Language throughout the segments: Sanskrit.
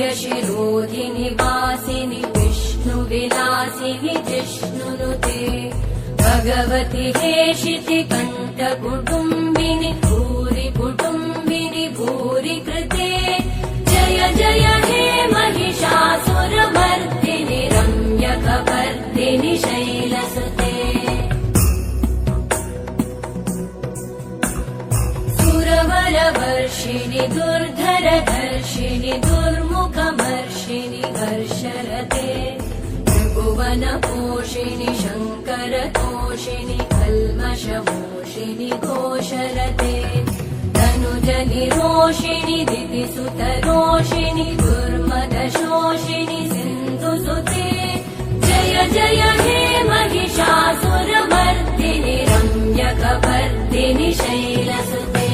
वरविन्ध्यशिरोधिनि वासिनि विष्णुविलासिनि जिष्णुनुते भगवति हेशिति कण्ठकुटुम्बिनि भूरि कुटुम्बिनि भूरि कृते जय जय हे महिषासुरमर्दिनि रम्यकपर्दिनि शैलसुते सुरवरवर्षिणि दुर्धरधर्षिणि दुर्मुखमर्षिणि हर्षरते त्रिभुवनपोषिणि शङ्करतोषिणि कल्मषमोषिणि घोषरते तनुजनिरोषिणि दितिसुतरोषिणि दुर्मदशोषिणि सिन्धुसुते जय जय हे महिषासुरमर्दिनि रम्यकपर्दिनि शैलसुते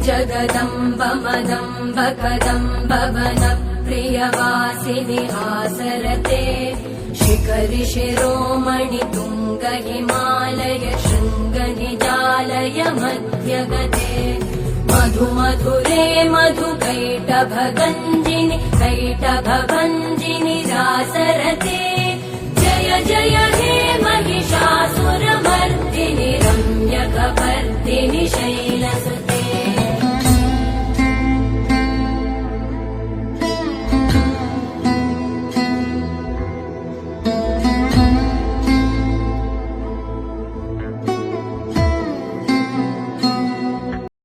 जगदम्ब मदम्ब कदम्ब वनप्रियवासिनि हासरते शिखरि शिरोमणि तुङ्ग हिमालय शृङ्गनिजालय मध्यगते मधुमधुरे मधुकैटभगञ्जिनि कैटभभञ्जिनि रासरते जय जय हे महिषासुरमर्दिनि रम्यकपर्दिनि शैलसुते